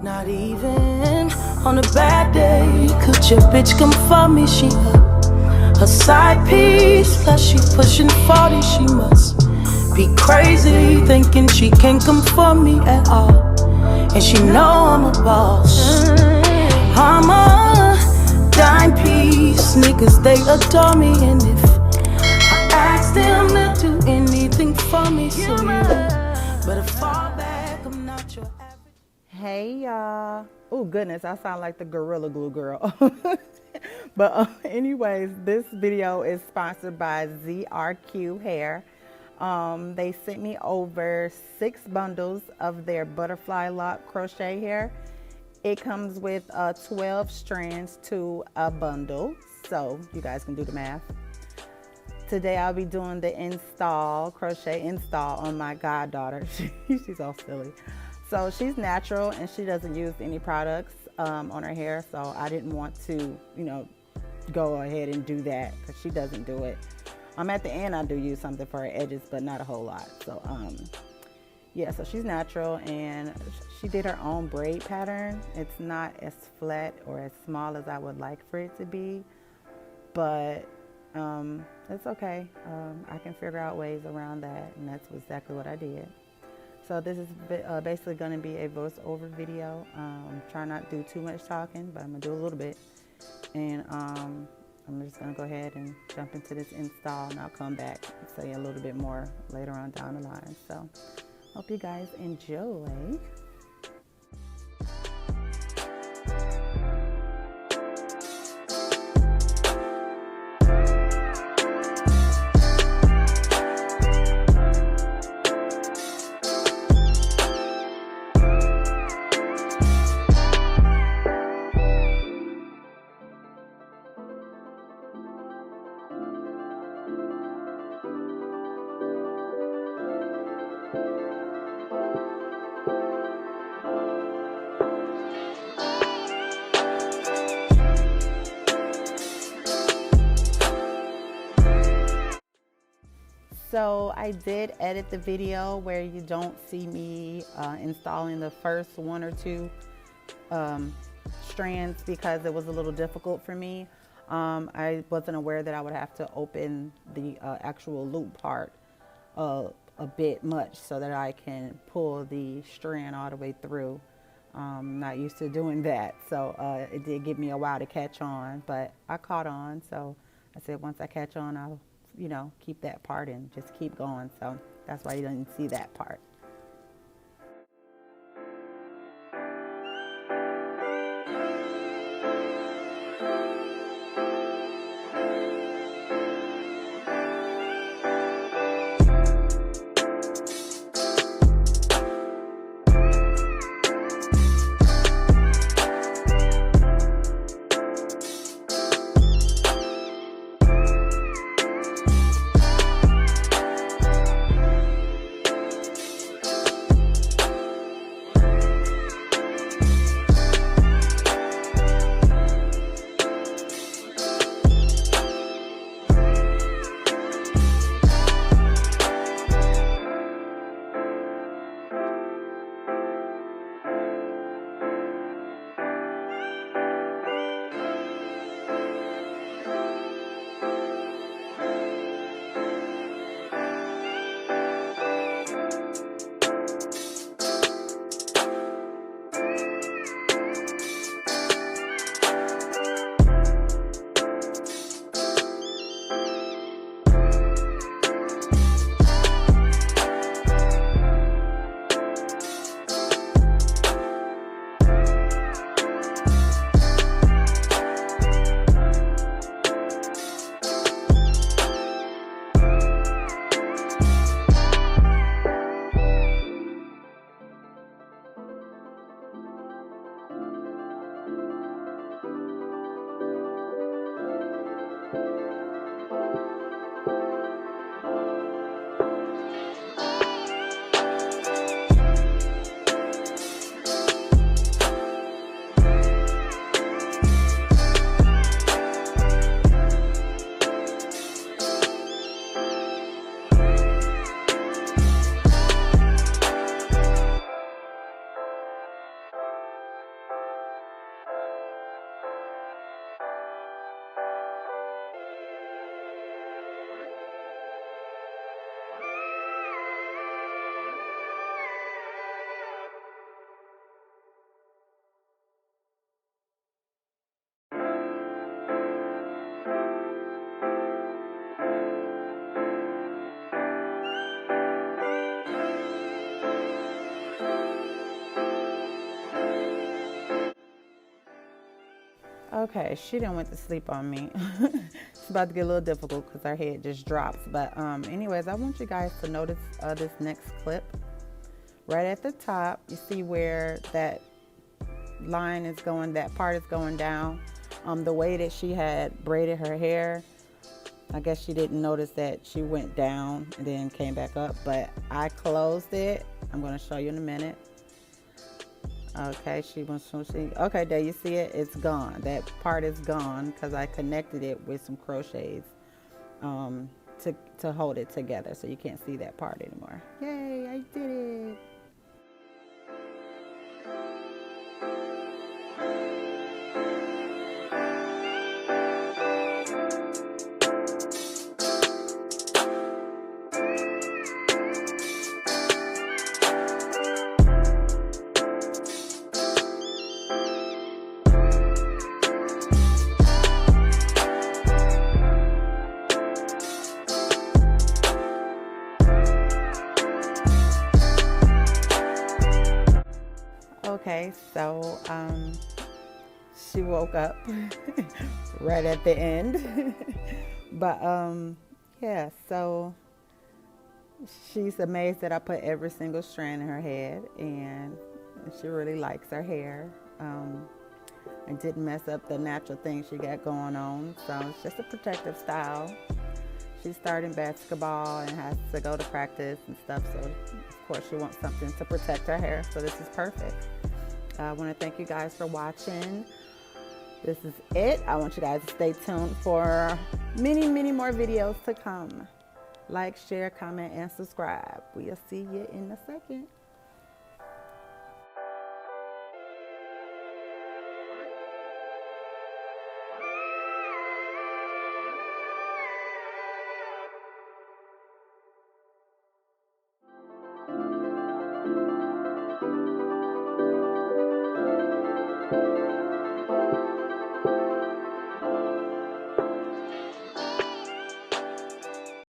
Not even on a bad day could your bitch come for me. She a side piece, plus she pushing 40. She must be crazy, thinking she can't come for me at all. And she know I'm a boss. I'm a dime piece, niggas they adore me. And if I ask them to do anything for me, so you better fall back. I'm not your average. Hey y'all. Oh goodness, I sound like the Gorilla Glue girl. But anyways, this video is sponsored by ZRQ hair. They sent me over 6 bundles of their Butterfly Crochet hair. It comes with 12 strands to a bundle, so you guys can do the math. Today I'll be doing the crochet install on my goddaughter. She's all silly. So she's natural and she doesn't use any products on her hair, so I didn't want to, go ahead and do that because she doesn't do it. At the end I do use something for her edges, but not a whole lot. So yeah, so she's natural and she did her own braid pattern. It's not as flat or as small as I would like for it to be, but it's okay. I can figure out ways around that, and that's exactly what I did. So this is basically going to be a voiceover video. I'm trying not to do too much talking, but I'm going to do a little bit. And I'm just going to go ahead and jump into this install, and I'll come back and say a little bit more later on down the line. So hope you guys enjoy. So I did edit the video where you don't see me installing the first 1 or 2 strands because it was a little difficult for me. I wasn't aware that I would have to open the actual loop part a bit much so that I can pull the strand all the way through. I'm not used to doing that, so it did give me a while to catch on, but I caught on. So I said once I catch on, I'll keep that part and just keep going. So that's why you didn't see that part. Okay, she done went to sleep on me. It's about to get a little difficult because her head just drops. But anyways, I want you guys to notice this next clip. Right at the top, you see where that line is going, that part is going down. The way that she had braided her hair, I guess she didn't notice that she went down and then came back up, but I closed it. I'm going to show you in a minute. Okay, okay, there you see it. It's gone. That part is gone because I connected it with some crochets to hold it together, so you can't see that part anymore. Yay, I did it. Okay, so she woke up right at the end. But yeah, so she's amazed that I put every single strand in her head, and she really likes her hair. I didn't mess up the natural things she got going on, so it's just a protective style. She's starting basketball and has to go to practice and stuff, so of course she wants something to protect her hair, so this is perfect. I want to thank you guys for watching. This is it. I want you guys to stay tuned for many, many more videos to come. Like, share, comment, and subscribe. We'll see you in a second.